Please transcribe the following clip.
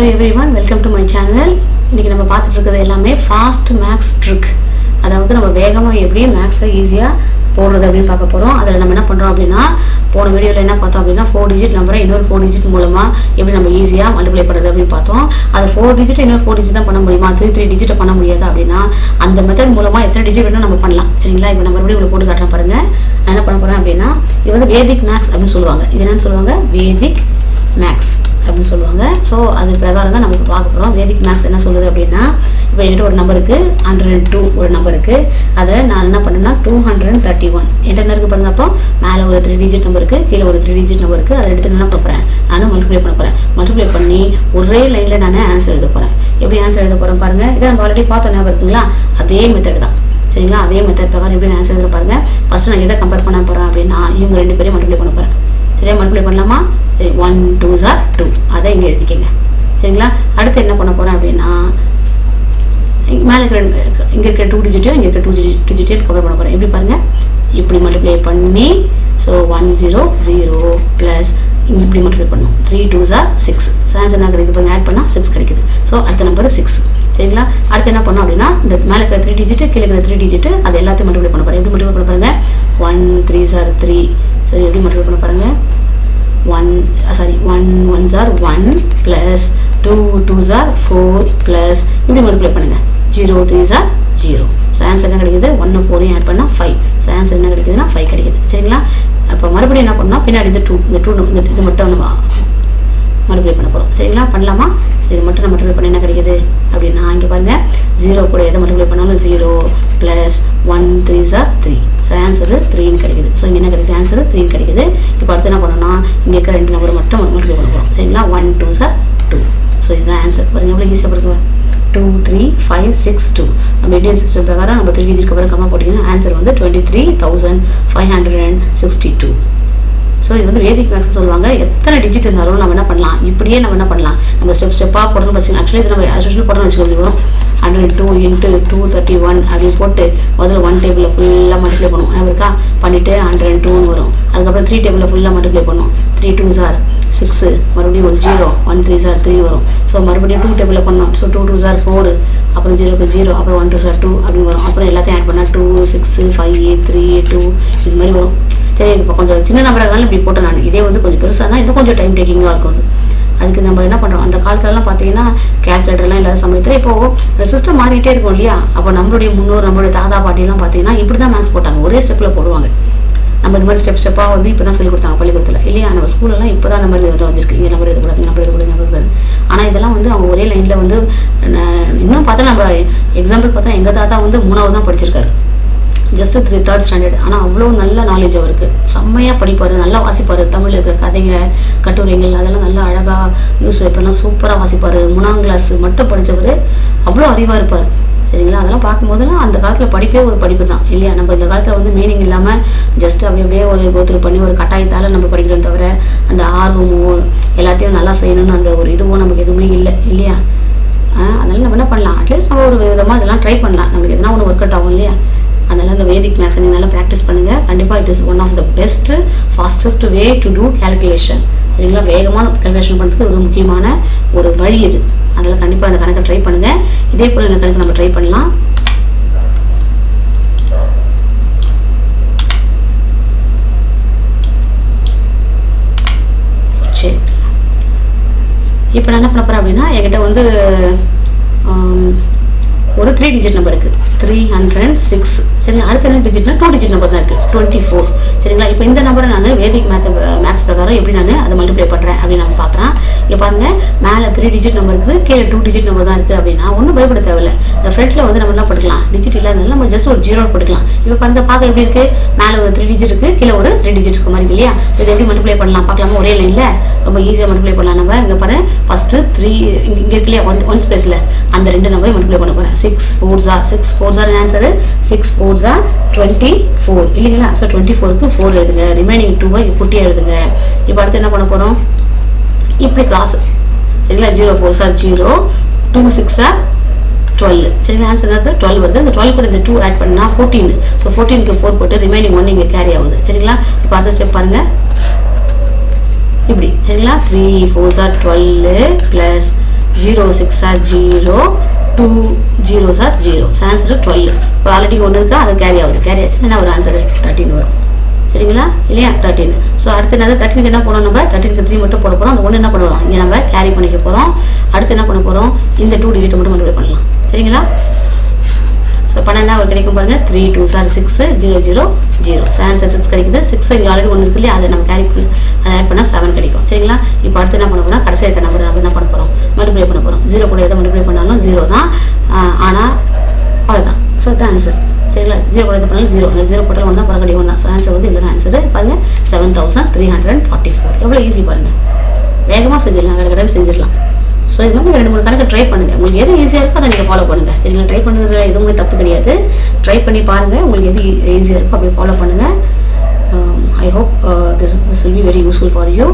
Hello everyone, welcome to my channel. இன்னைக்கு நம்ம பார்த்துட்டு இருக்கிறது எல்லாமே fast max trick. அதாவது நம்ம வேகமா எப்படி மேக்ஸை ஈஸியா போடுறது அப்படினு பார்க்க போறோம். அதுல நம்ம என்ன பண்றோம் அப்படினா போன வீடியோல என்ன பார்த்தோம் அப்படினா 4 டிஜிட் நம்பரை இன்னொரு 4 டிஜிட் மூலமா எப்படி நம்ம ஈஸியா மல்டிப்ளை பண்றது அப்படினு பார்த்தோம். அது 4 டிஜிட் இன்னொரு 4 டிஜிட் தான் பண்ண முடியுமா? 3 டிஜிட் பண்ண முடியாது அப்படினா அந்த மெத்தட் மூலமா எத்தனை டிஜிட் வேணா நம்ம பண்ணலாம். சரிங்களா? இப்போ நம்ம மறுபடியும் உங்களுக்கு போட்டு காட்டுறேன் பாருங்க. நான் என்ன பண்ண போறேன் அப்படினா இது வந்து வேதிக் மேக்ஸ் அப்படினு சொல்லுவாங்க. இது என்னன்னு சொல்லுவாங்க? வேதிக் மேக்ஸ் அப்படின்னு சொல்லுவாங்க. ஸோ அது பிரகாரம் தான் நமக்கு பார்க்க போகிறோம். வேதிக் மேக்ஸ் என்ன சொல்லுது அப்படின்னா, இப்போ என்கிட்ட ஒரு நம்பருக்கு 102 ஒரு நம்பருக்கு அதை நான் என்ன பண்ணேன்னா 231 என்ன இருக்கு பாருங்க. அப்போ மேலே ஒரு 3 டிஜிட் நம்பருக்கு, கீழே ஒரு 3 டிஜிட் நம்பருக்கு அதை எடுத்து என்ன பண்ண போகிறேன், நானும் மல்டிப்ளை பண்ண போகிறேன். மல்டிப்ளை பண்ணி ஒரே லைனில் நான் ஆன்சர் எழுத போகிறேன். எப்படி ஆன்சர் எழுத போகிறேன் பாருங்க. இதை நம்ம ஆல்ரெடி பார்த்தோம், ஞாபகம் இருக்குங்களா? அதே மெத்தட் தான். சரிங்களா? அதே மெத்தட் பிரகாரம் எப்படி ஆன்சர் எழுத பாருங்க. ஃபர்ஸ்ட் நான் எதை கம்பேர் பண்ண போகிறேன் அப்படின்னா இவங்க ரெண்டு பேரையும் மல்டிப்ளை பண்ண போகிறேன். சரியா? மல்டிப்ளை பண்ணலாமா? சரி, 1 2s are 2 அதை இங்கே எழுதிக்கங்க. சரிங்களா? அடுத்து என்ன பண்ண போறேன் அப்படின்னா மேலே இருக்கிற இங்கே இருக்கிற 2 டிஜிட்டையும் இங்கே இருக்கிற 2 டிஜிட்டையும் கம்பேர் பண்ண போறேன். எப்படி பாருங்க, இப்படி மல்டிப்ளை பண்ணி ஸோ 100 பிளஸ் இப்படி மல்டிப்ளை பண்ணணும். 3 2s are 6. ஸோ ஆன்சர் என்ன கிடைக்குது பாருங்க, ஆட் பண்ணால் 6 கிடைக்குது. ஸோ அடுத்த நம்பர் 6. சரிங்களா? அடுத்து என்ன பண்ணோம் அப்படின்னா இந்த மேலே இருக்கிற 3 டிஜிட், கீழே இருக்கிற 3 டிஜிட் அது எல்லாத்தையும் மல்டிப்ளை பண்ண போறேன். எப்படி மல்டிப்ளை பண்ண பாருங்க, 1 3s are 3. ஸோ எப்படி மல்டிப்ளை பண்ண பாருங்க, 1 1s are 1 plus 2 2s are 4 plus இப்படி மல்டிப்ளை பண்ணுங்க. 0 3s are 0. ஸோ ஆன்சர் என்ன கிடைக்குது, 1 4 ஆட் பண்ணா 5. ஸோ ஆன்சர் என்ன கிடைக்குதுன்னா 5 கிடைக்குது. சரிங்களா? அப்போ மறுபடியும் என்ன பண்ணோம், பின்னாடி இந்த 2 இது மட்டும் நம்ம மல்டிப்ளை பண்ண போகிறோம். சரிங்களா? பண்ணலாமா? ஸோ இது மட்டும் நம்ம மல்டிப்ளை பண்ண என்ன கிடைக்குது அப்படின்னா இங்கே பாருங்க, 0 கூட எதை மல்டிப்ளை பண்ணாலும் 0 plus 1 3s are 3. So answer 3 கிடைக்குது. ஸோ இங்கே என்ன கிடைக்குது, ஆன்சர் 3 கிடைக்குது. இப்போ அடுத்து என்ன பண்ணணும்னா இங்கே இருக்கிற 2 நம்பர் மட்டும் மல்டிப்ளை பண்ண போகிறோம். சரிங்களா? 1 2s are 2. ஸோ இதுதான் ஆன்சர். பாருங்க எவ்வளோ ஈஸியாக படுத்துங்க. 2 3 5 6 2. நம்ம இந்தியன் சிஸ்டம் பிரகாரம் நம்ம 3 டிஜிட்க்கு அப்புறம் கம்மா போட்டிங்கன்னா ஆன்சர் வந்து 23,562. ஸோ இது வந்து வேதிக் மேக்ஸ் சொல்லுவாங்க. எத்தனை டிஜிட் இருந்தாலும் நம்ம என்ன பண்ணலாம், இப்படியே நம்ம என்ன பண்ணலாம், நம்ம ஸ்டெப்பாக போடணும். பஸ் ஆக்சுவலி இது நம்ம ஆக்சுவலி போடணும்னு வச்சுக்கோங்க. வரும் 102 × 231 அப்படின்னு போட்டு முதல்ல 1 டேபிளில் ஃபுல்லாக மல்டிப்ளை பண்ணுவோம். இருக்கா? பண்ணிவிட்டு 102 வரும். அதுக்கப்புறம் 3 டேபிளில் ஃபுல்லாக மல்டிப்ளை பண்ணுவோம். 3 2s are 6, மறுபடியும் ஒரு 0, 1 3s are 3 வரும். ஸோ மறுபடியும் 2 டேபிளில் பண்ணோம். ஸோ 2 2s are 4, அப்புறம் 0 0, அப்புறம் 1 2s are 2 அப்படின்னு வரும். அப்புறம் எல்லாத்தையும் ஆட் பண்ணால் 2 6 5 3 2 இது மாதிரி வரும். சரி, இப்போ கொஞ்சம் சின்ன நம்பராக இருந்தாலும் இப்படி போட்டேன் நான். இதே வந்து கொஞ்சம் பெருசானா இன்னும் கொஞ்சம் டைம் டேக்கிங்காக இருக்கும். அதுக்கு நம்ம என்ன பண்ணுறோம், அந்த காலத்துலலாம் பார்த்தீங்கன்னா கேல்குலேட்டர்லாம் இல்லாத சமயத்தில் இப்போ இந்த சிஸ்டம் மாறிட்டே இருக்கும் இல்லையா? அப்போ நம்மளுடைய முன்னோர், நம்மளுடைய தாத்தா பாட்டிலாம் பார்த்தீங்கன்னா இப்படி தான் மேக்ஸ் போட்டாங்க. ஒரே ஸ்டெப்பில் போடுவாங்க. நம்ம இது மாதிரி ஸ்டெப்பாக வந்து இப்போ தான் சொல்லி கொடுத்தாங்க பள்ளிக்கூடத்தில் இல்லையா? நம்ம ஸ்கூலெல்லாம் இப்போ தான் நம்பர் இது வந்துருக்கு. இங்கே நம்பர் எழுதக்கூடாது, நம்பர் எழுதக்கூடாது, நம்பர் எழுதக்கூடாது. ஆனால் இதெல்லாம் வந்து அவங்க ஒரே லைனில் வந்து இன்னும் பார்த்தா நம்ம எக்ஸாம்பிள் பார்த்தா எங்கள் தாத்தா வந்து 3வது தான் படிச்சிருக்காரு. Just 3rd standard. ஆனால் அவ்வளோ நல்ல நாலேஜ் அவருக்கு. செம்மையாக படிப்பார், நல்லா வாசிப்பார். தமிழ் இருக்கிற கதைங்க, கட்டுரைகள் அதெல்லாம் நல்லா அழகாக நியூஸ் பேப்பர்லாம் சூப்பராக வாசிப்பார். 3ஆம் கிளாஸ் மட்டும் படித்தவர், அவ்வளோ அறிவாக இருப்பார். சரிங்களா? அதெல்லாம் பார்க்கும்போதுலாம் அந்த காலத்தில் படிப்பே ஒரு படிப்பு தான் இல்லையா? நம்ம இந்த காலத்தில் வந்து மீனிங் இல்லாமல் ஜஸ்ட் அப்படியே ஒரு கோத்ரூ பண்ணி ஒரு கட்டாயத்தால் நம்ம படிக்கிறோம் தவிர அந்த ஆர்வமும் எல்லாத்தையும் நல்லா செய்யணும்னு அந்த ஒரு இதுவும் நமக்கு எதுவுமே இல்லை இல்லையா? அதனால நம்ம என்ன பண்ணலாம், அட்லீஸ்ட் நம்ம ஒரு விதமாக இதெல்லாம் ட்ரை பண்ணலாம். நம்மளுக்கு எதனா ஒன்று ஒர்க் அவுட் ஆகும் இல்லையா? அதனால இந்த வேதிக் மேக்ஸ் நீங்க நல்லா ப்ராக்டிஸ் பண்ணுங்க. கண்டிப்பா it is one of the best fastest way to do calculation. சரிங்களா? வேகமான கால்குலேஷன் பண்ணுறதுக்கு ஒரு முக்கியமான ஒரு வழி இது. அதனால கண்டிப்பா அந்த கணக்கை ட்ரை பண்ணுங்க. இதே போல இந்த கணக்கு நம்ம ட்ரை பண்ணலாம். சரி, இப்போ நான் என்ன பண்ண போறேன் அப்படின்னா என்கிட்ட வந்து ஒரு 3 டிஜிட் நம்பர் இருக்கு, 306. சரிங்களா? அடுத்த என்ன டிஜிட்னா 2 டிஜிட் நம்பர் தான் இருக்கு, 24. சரிங்களா? இப்போ இந்த நம்பரை நான் வேதிக் மேக்ஸ் பிரகாரம் எப்படி நான் அதை மல்டிப்ளை பண்றேன் அப்படின்னு நம்ம பார்க்கலாம். இங்க பாருங்க, மேலே 3 டிஜிட் நம்பர் இருக்குது, கீழே 2 டிஜிட் நம்பர் தான் இருக்கு அப்படின்னா ஒன்றும் பயப்பட தேவையில்லை. இந்த ஃப்ரண்ட்ல வந்து நம்ம என்ன பண்ணிக்கலாம், டிஜிட் இல்லாதனால நம்ம ஜஸ்ட் ஒரு 0 போட்டுக்கலாம். இப்போ பாருங்க, பார்க்க எப்படி இருக்கு, மேலே ஒரு 3 டிஜிட் இருக்கு, கீழே ஒரு 3 டிஜிட் இருக்க மாதிரி இல்லையா? இதை எப்படி மல்டிப்ளை பண்ணலாம் பார்க்கலாமா? ஒரே லைன்ல ரொம்ப ஈஸியாக மல்டிப்ளை பண்ணலாம். நம்ம இங்க பாருங்க, ஃபர்ஸ்ட் 3 இங்க இருக்கு இல்லையா, ஒன் ஸ்பேஸ்ல அந்த 2 நம்பரை மல்டிப்ளை பண்ண போறேன். 6 4s are answer. 6 4s are 24 இல்லைங்களா? ஸோ 24க்கு 4 எழுதுங்க, ரிமைனிங் 2 குட்டியா எழுதுங்க. இப்போ அடுத்து என்ன பண்ண போறோம், இப்படி கிராஸ். சரிங்களா? 0 4s are 0, 2 6s are 12. சரிங்களா? ஆன்சர் 12 வருது. அந்த 12 கூட இந்த 2 ஆட் பண்ணா 14. ஸோ 14க்கு 4 போட்டு ரிமைனிங் 1 இங்கே கேரி ஆகுது. சரிங்களா? இப்போ அடுத்த ஸ்டெப் பாருங்க, இப்படி. சரிங்களா? 3 4s are 12 plus 0 6 are 0, 2 zeros are 0. So answer 12. இப்போ ஆல்ரெடி ஒன்று இருக்கா, அது கேரி ஆகுது. கேரி ஆச்சுன்னா என்ன ஒரு ஆன்சர் 13 வரும். சரிங்களா? இல்லையா? 13. ஸோ அடுத்து என்னது 13க்கு என்ன பண்ணணும்? நம்ம 13க்கு 3 மட்டும் போட போகிறோம். அந்த ஒன்று என்ன பண்ணுவோம்? இங்கே நம்ம கேரி பண்ணிக்க போகிறோம். அடுத்து என்ன பண்ண போகிறோம்? இந்த 2 டிஜிட் மட்டும் மல்டிப்ளை பண்ணலாம். சரிங்களா? ஸோ பண்ணா ஒரு கிடைக்கும் பாருங்க. 3 2s are 6, 0 0 0. ஸோ ஆன்சர் 6 கிடைக்குது. 6 இங்கே ஆல்ரெடி ஒன்று இருக்கு இல்லையா, அதை நம்ம கேரி பண்ணி அதை ஆட் பண்ணால் 7 கிடைக்கும். சரிங்களா? இப்போ அடுத்து என்ன பண்ண போகிறோம்? கடைசி இருக்க நம்பர் நம்ம என்ன பண்ண போகிறோம்? மல்டிப்ளை பண்ண போகிறோம். 0 கூட எதை மல்டிப்ளை பண்ணாலும் 0 தான். ஆனால் அவ்வளோதான். ஸோ தான் ஆன்சர். சரிங்களா? 0 கூட எது பண்ணாலும் 0. அந்த 0 போட்டாலும் 1 தான், பழக்கடி 1 தான். ஸோ ஆன்சர் வந்து இவ்வளோ தான் ஆன்சர். பாருங்க 7344. எவ்வளோ ஈஸி பாருங்க. வேகமாக செஞ்சிடலாம், கடை செஞ்சிடலாம். ஸோ இது மாதிரி 2 3 கணக்கு ட்ரை பண்ணுங்க. உங்களுக்கு எது ஈஸியாக இருக்கோ அதை நீங்கள் ஃபாலோ பண்ணுங்க. சரிங்களா? ட்ரை பண்ணுறதுல எதுவுமே தப்பு கிடையாது. ட்ரை பண்ணி பாருங்க, உங்களுக்கு எது ஈஸியாக இருக்கோ அப்படியே ஃபாலோ பண்ணுங்க. I hope this will be very useful for you.